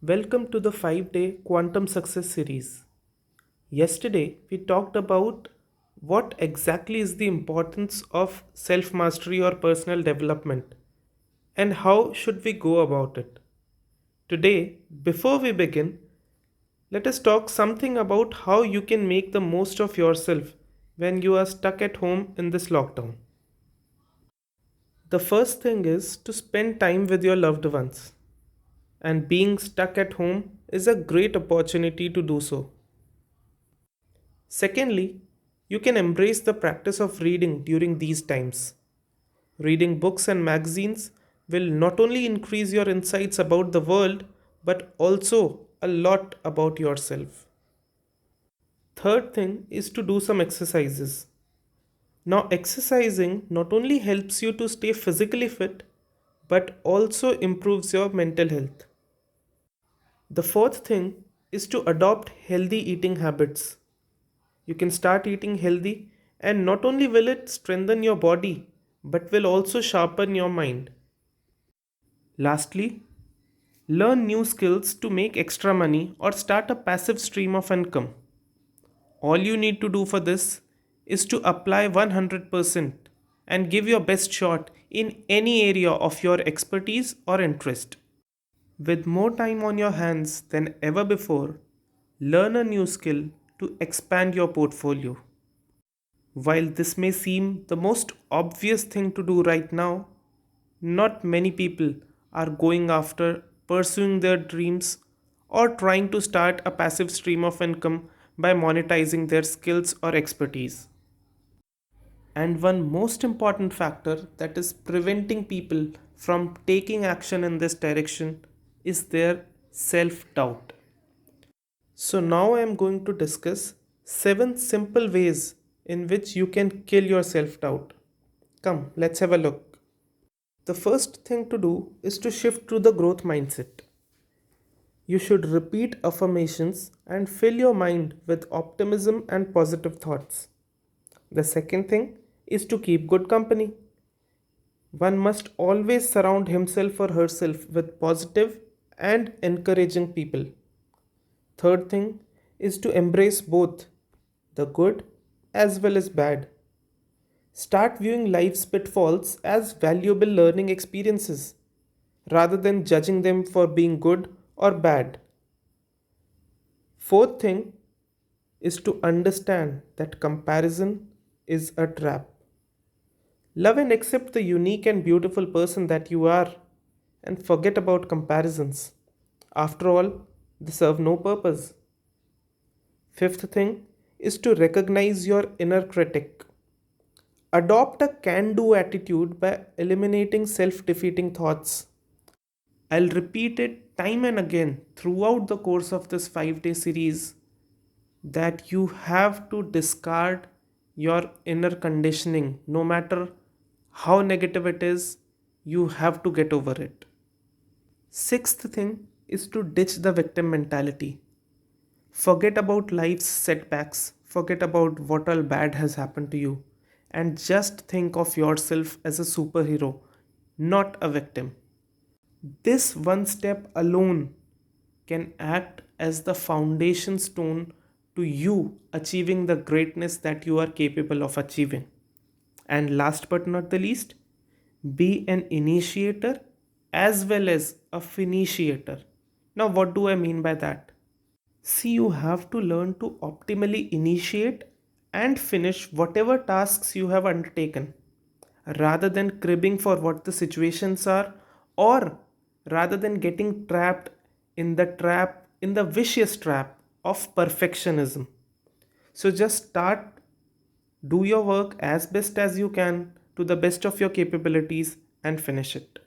Welcome to the 5-day Quantum Success series. Yesterday, we talked about what exactly is the importance of self mastery or personal development and how should we go about it. Today, before we begin, let us talk something about how you can make the most of yourself when you are stuck at home in this lockdown. The first thing is to spend time with your loved ones, and being stuck at home is a great opportunity to do so. Secondly, you can embrace the practice of reading during these times. Reading books and magazines will not only increase your insights about the world but also a lot about yourself. Third thing is to do some exercises. Now, exercising not only helps you to stay physically fit but also improves your mental health. The fourth thing is to adopt healthy eating habits. You can start eating healthy, and not only will it strengthen your body, but will also sharpen your mind. Lastly, learn new skills to make extra money or start a passive stream of income. All you need to do for this is to apply 100% and give your best shot in any area of your expertise or interest. With more time on your hands than ever before, learn a new skill to expand your portfolio. While this may seem the most obvious thing to do right now, not many people are going after pursuing their dreams or trying to start a passive stream of income by monetizing their skills or expertise. And one most important factor that is preventing people from taking action in this direction is their self doubt. So, now I am going to discuss 7 simple ways in which you can kill your self doubt. Come, let's have a look. The first thing to do is to shift to the growth mindset. You should repeat affirmations and fill your mind with optimism and positive thoughts. The second thing is to keep good company. One must always surround himself or herself with positive and encouraging people. Third thing is to embrace both the good as well as bad. Start viewing life's pitfalls as valuable learning experiences rather than judging them for being good or bad. Fourth thing is to understand that comparison is a trap. Love and accept the unique and beautiful person that you are and forget about comparisons. After all, they serve no purpose. Fifth thing is to recognize your inner critic. Adopt a can do attitude by eliminating self defeating thoughts. I'll repeat it time and again throughout the course of this 5-day series that you have to discard your inner conditioning. No matter how negative it is, you have to get over it. Sixth thing is to ditch the victim mentality. Forget about life's setbacks, forget about what all bad has happened to you, and just think of yourself as a superhero, not a victim. This one step alone can act as the foundation stone to you achieving the greatness that you are capable of achieving. And last but not the least, be an initiator as well as a finitiator. Now, what do I mean by that? See, you have to learn to optimally initiate and finish whatever tasks you have undertaken rather than cribbing for what the situations are, or rather than getting trapped in the vicious trap of perfectionism. So just start, do your work as best as you can to the best of your capabilities and finish it.